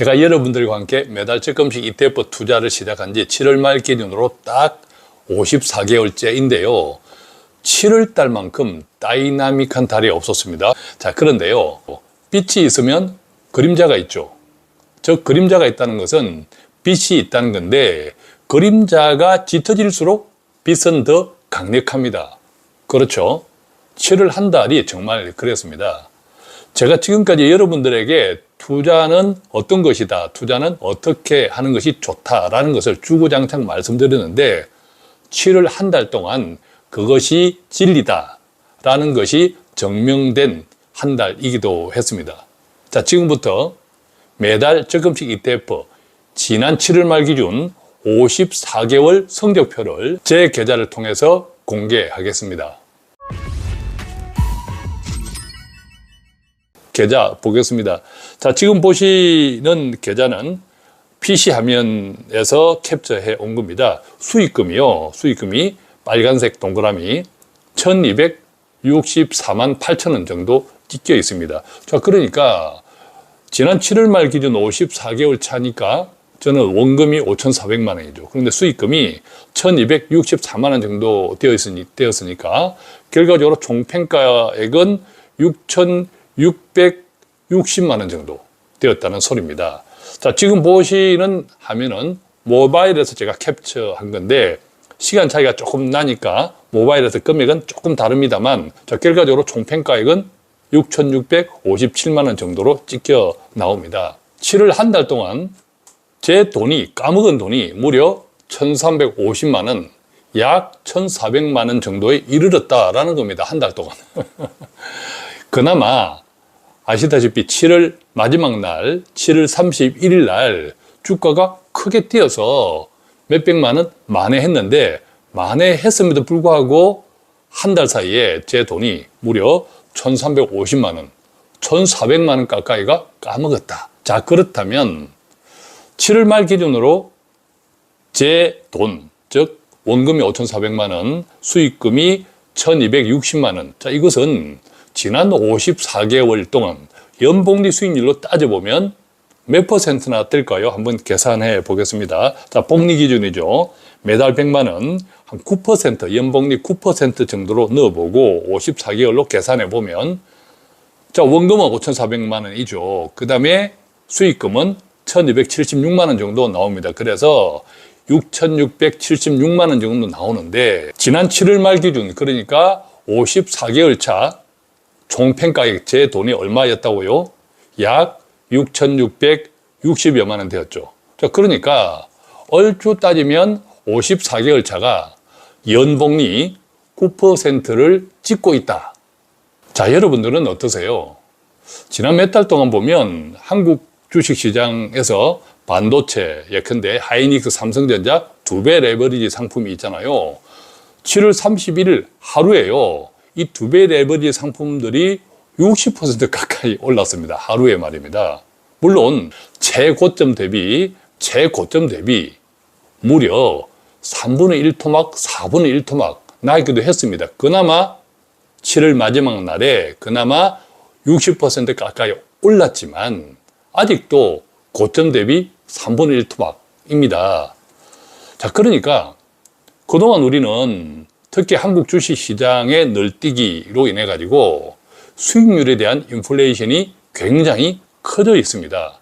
제가 여러분들과 함께 매달 적금식 ETF 투자를 시작한 지 7월 말 기준으로 딱 54개월째인데요. 7월 달만큼 다이나믹한 달이 없었습니다. 자, 그런데요. 빛이 있으면 그림자가 있죠. 저 그림자가 있다는 것은 빛이 있다는 건데 그림자가 짙어질수록 빛은 더 강력합니다. 그렇죠? 7월 한 달이 정말 그랬습니다. 제가 지금까지 여러분들에게 투자는 어떤 것이다, 투자는 어떻게 하는 것이 좋다라는 것을 주구장창 말씀드렸는데 7월 한 달 동안 그것이 진리다라는 것이 증명된 한 달이기도 했습니다. 자, 지금부터 매달 적금식 ETF 지난 7월 말 기준 54개월 성적표를 제 계좌를 통해서 공개하겠습니다. 계좌 보겠습니다. 자, 지금 보시는 계좌는 PC 화면에서 캡처해 온 겁니다. 수익금이요. 수익금이 빨간색 동그라미 1264만 8천 원 정도 찍혀 있습니다. 자, 그러니까 지난 7월 말 기준 54개월 차니까 저는 원금이 5,400만 원이죠. 그런데 수익금이 1,264만 원 정도 되었으니까 결과적으로 총평가액은 6,660만 원 정도 되었다는 소리입니다. 자, 지금 보시는 화면은 모바일에서 제가 캡처한 건데 시간 차이가 조금 나니까 모바일에서 금액은 조금 다릅니다만 자, 결과적으로 총평가액은 6,657만 원 정도로 찍혀 나옵니다. 7월 한 달 동안 제 돈이, 까먹은 돈이 무려 1,350만 원, 약 1,400만 원 정도에 이르렀다라는 겁니다. 한 달 동안. 그나마 아시다시피 7월 마지막 날, 7월 31일 날 주가가 크게 뛰어서 몇백만 원 만회했는데 만회했음에도 불구하고 한 달 사이에 제 돈이 무려 1,350만 원, 1,400만 원 가까이가 까먹었다. 자, 그렇다면 7월 말 기준으로 제 돈, 즉 원금이 5,400만 원, 수익금이 1,260만 원. 자, 이것은 지난 54개월 동안 연복리 수익률로 따져보면 몇 퍼센트나 뜰까요? 한번 계산해 보겠습니다. 자, 복리 기준이죠. 매달 100만 원, 한 9%, 연복리 9% 정도로 넣어보고 54개월로 계산해 보면 자, 원금은 5,400만 원이죠. 그 다음에 수익금은 1,276만 원 정도 나옵니다. 그래서 6,676만 원 정도 나오는데 지난 7월 말 기준, 그러니까 54개월 차 총평가액 제 돈이 얼마였다고요? 약 6,660여만 원 되었죠. 자, 그러니까 얼추 따지면 54개월 차가 연복리 9%를 찍고 있다. 자, 여러분들은 어떠세요? 지난 몇 달 동안 보면 한국 주식시장에서 반도체, 예컨대 하이닉스, 삼성전자 2배 레버리지 상품이 있잖아요. 7월 31일 하루에요. 이 2배 레버리지 상품들이 60% 가까이 올랐습니다. 하루에 말입니다. 물론 최고점 대비 무려 3분의 1 토막, 4분의 1 토막 나기도 했습니다. 그나마 7월 마지막 날에 그나마 60% 가까이 올랐지만 아직도 고점 대비 3분의 1 토막입니다. 자, 그러니까 그동안 우리는 특히 한국 주식시장의 널뛰기로 인해 가지고 수익률에 대한 인플레이션이 굉장히 커져 있습니다.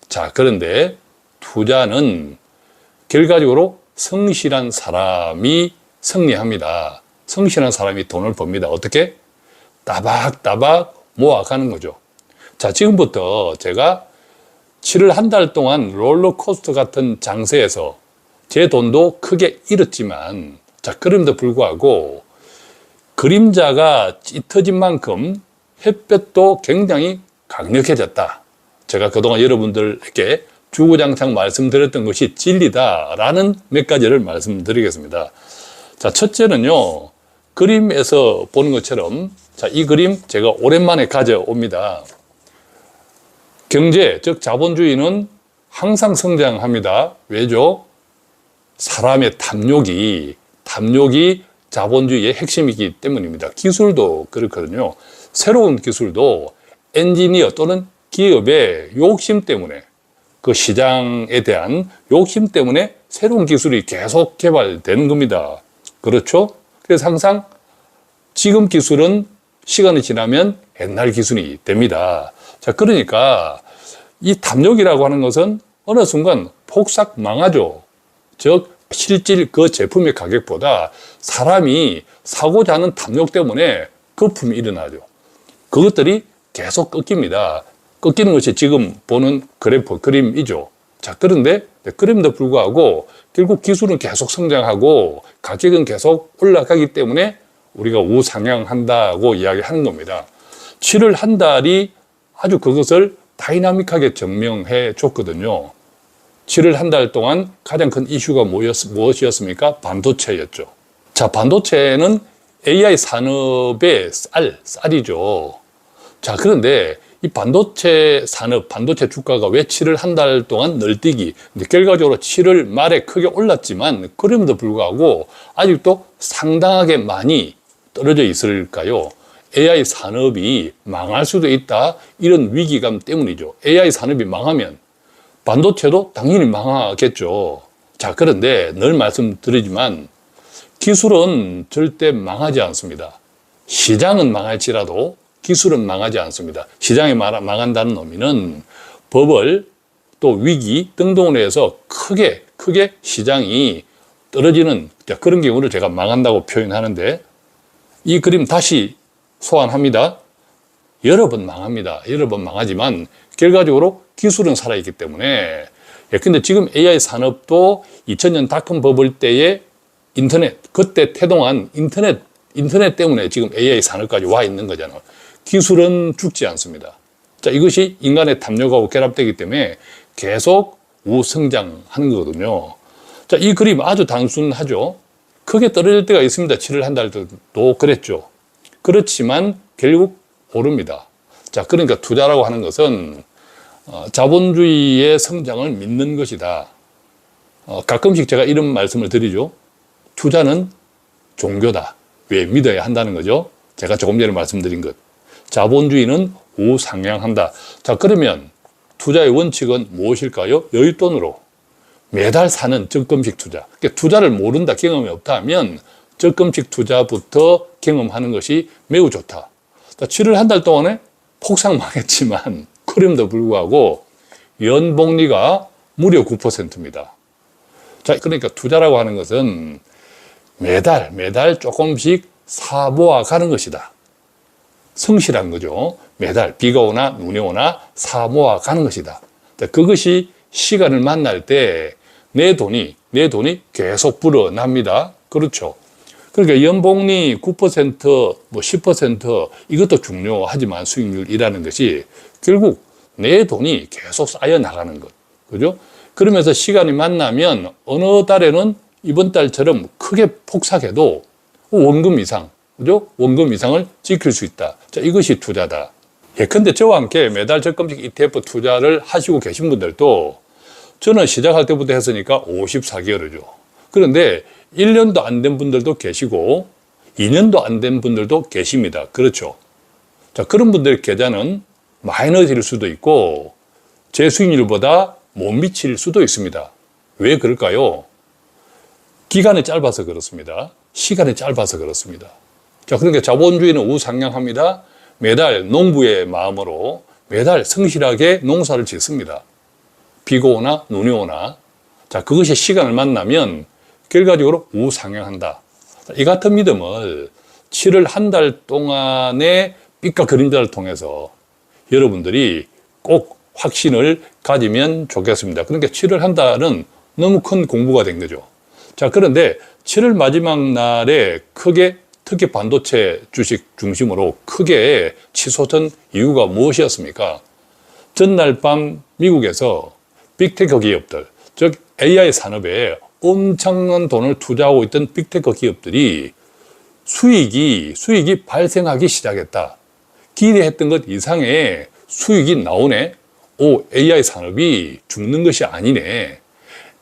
자, 그런데 투자는 결과적으로 성실한 사람이 승리합니다. 성실한 사람이 돈을 법니다. 어떻게? 따박따박 모아가는 거죠. 자, 지금부터 제가 7월 한 달 동안 롤러코스터 같은 장세에서 제 돈도 크게 잃었지만 자, 그럼에도 불구하고 그림자가 짙어진 만큼 햇볕도 굉장히 강력해졌다. 제가 그동안 여러분들에게 주구장창 말씀드렸던 것이 진리다라는 몇 가지를 말씀드리겠습니다. 자, 첫째는요, 그림에서 보는 것처럼 자, 이 그림 제가 오랜만에 가져옵니다. 경제, 즉 자본주의는 항상 성장합니다. 왜죠? 사람의 탐욕이 자본주의의 핵심이기 때문입니다. 기술도 그렇거든요. 새로운 기술도 엔지니어 또는 기업의 욕심 때문에 그 시장에 대한 욕심 때문에 새로운 기술이 계속 개발되는 겁니다. 그렇죠? 그래서 항상 지금 기술은 시간이 지나면 옛날 기술이 됩니다. 자, 그러니까 이 담력이라고 하는 것은 어느 순간 폭삭 망하죠. 즉, 실질 그 제품의 가격보다 사람이 사고자 하는 담력 때문에 거품이 일어나죠. 그것들이 계속 꺾입니다. 꺾이는 것이 지금 보는 그래프, 그림이죠. 자, 그런데 그럼에도 불구하고 결국 기술은 계속 성장하고 가격은 계속 올라가기 때문에 우리가 우상향한다고 이야기하는 겁니다. 7월 한 달이 아주 그것을 다이나믹하게 증명해 줬거든요. 7월 한 달 동안 가장 큰 이슈가 무엇이었습니까? 반도체였죠. 자, 반도체는 AI 산업의 쌀이죠. 자, 그런데 이 반도체 산업, 반도체 주가가 왜 7월 한 달 동안 널뛰기, 결과적으로 7월 말에 크게 올랐지만 그럼에도 불구하고 아직도 상당하게 많이 떨어져 있을까요? AI 산업이 망할 수도 있다, 이런 위기감 때문이죠. AI 산업이 망하면 반도체도 당연히 망하겠죠. 자, 그런데 늘 말씀드리지만 기술은 절대 망하지 않습니다. 시장은 망할지라도 기술은 망하지 않습니다. 시장이 망한다는 의미는 버블, 또 위기 등등으로 해서 크게 시장이 떨어지는 그런 경우를 제가 망한다고 표현하는데, 이 그림 다시 소환합니다. 여러 번 망합니다. 여러 번 망하지만 결과적으로 기술은 살아있기 때문에. 근데 지금 AI 산업도 2000년 닷컴 버블 때의 인터넷, 그때 태동한 인터넷 때문에 지금 AI 산업까지 와 있는 거잖아요. 기술은 죽지 않습니다. 자, 이것이 인간의 담력하고 결합되기 때문에 계속 우성장하는 거거든요. 자, 이 그림 아주 단순하죠. 크게 떨어질 때가 있습니다. 7월 한 달도 그랬죠. 그렇지만 결국 오릅니다. 자, 그러니까 투자라고 하는 것은 자본주의의 성장을 믿는 것이다. 가끔씩 제가 이런 말씀을 드리죠. 투자는 종교다. 왜 믿어야 한다는 거죠? 제가 조금 전에 말씀드린 것. 자본주의는 우상향한다. 자, 그러면 투자의 원칙은 무엇일까요? 여윳돈으로 매달 사는 적금식 투자. 그러니까 투자를 모른다, 경험이 없다 하면 적금식 투자부터 경험하는 것이 매우 좋다. 7월 한 달 동안에 폭삭 망했지만 그럼에도 불구하고 연복리가 무려 9%입니다. 자, 그러니까 투자라고 하는 것은 매달 조금씩 사 모아 가는 것이다. 성실한 거죠. 매달 비가 오나 눈이 오나 사 모아 가는 것이다. 그것이 시간을 만날 때 내 돈이 계속 불어납니다. 그렇죠. 그러니까 연복리 9%, 10% 이것도 중요하지만 수익률이라는 것이 결국 내 돈이 계속 쌓여 나가는 것. 그죠? 그러면서 시간이 만나면 어느 달에는 이번 달처럼 크게 폭삭해도 원금 이상, 그죠? 원금 이상을 지킬 수 있다. 자, 이것이 투자다. 예컨대 저와 함께 매달 적금식 ETF 투자를 하시고 계신 분들도 저는 시작할 때부터 했으니까 54개월이죠. 그런데 1년도 안 된 분들도 계시고 2년도 안 된 분들도 계십니다. 그렇죠. 자, 그런 분들의 계좌는 마이너스일 수도 있고 제 수익률보다 못 미칠 수도 있습니다. 왜 그럴까요? 기간이 짧아서 그렇습니다. 시간이 짧아서 그렇습니다. 자, 그러니까 자본주의는 우상향합니다. 매달 농부의 마음으로 매달 성실하게 농사를 짓습니다. 비가 오나 눈이 오나. 자, 그것이 시간을 만나면 결과적으로 우상향한다. 이 같은 믿음을 7월 한 달 동안의 빛과 그림자를 통해서 여러분들이 꼭 확신을 가지면 좋겠습니다. 그러니까 7월 한 달은 너무 큰 공부가 된 거죠. 자, 그런데 7월 마지막 날에 크게 특히 반도체 주식 중심으로 크게 치솟은 이유가 무엇이었습니까? 전날 밤 미국에서 빅테크 기업들, 즉 AI 산업에 엄청난 돈을 투자하고 있던 빅테크 기업들이 수익이 발생하기 시작했다. 기대했던 것 이상의 수익이 나오네. AI 산업이 죽는 것이 아니네.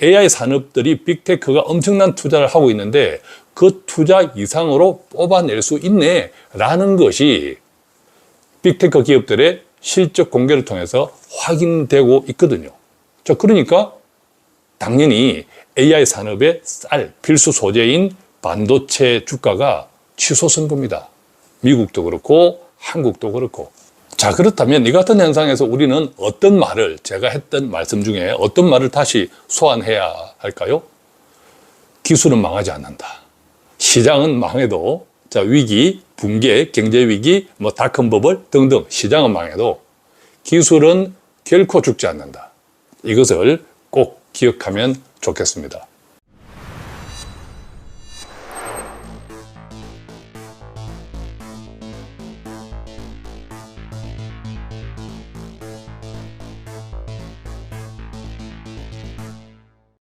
AI 산업들이 빅테크가 엄청난 투자를 하고 있는데 그 투자 이상으로 뽑아낼 수 있네 라는 것이 빅테크 기업들의 실적 공개를 통해서 확인되고 있거든요. 자, 그러니까 당연히 AI 산업의 필수 소재인 반도체 주가가 치솟은 겁니다. 미국도 그렇고 한국도 그렇고. 자, 그렇다면 이 같은 현상에서 우리는 어떤 말을, 제가 했던 말씀 중에 어떤 말을 다시 소환해야 할까요? 기술은 망하지 않는다. 시장은 망해도, 자, 위기, 붕괴, 경제위기, 닷컴 버블 등등 시장은 망해도 기술은 결코 죽지 않는다. 이것을 꼭 기억하면 좋겠습니다.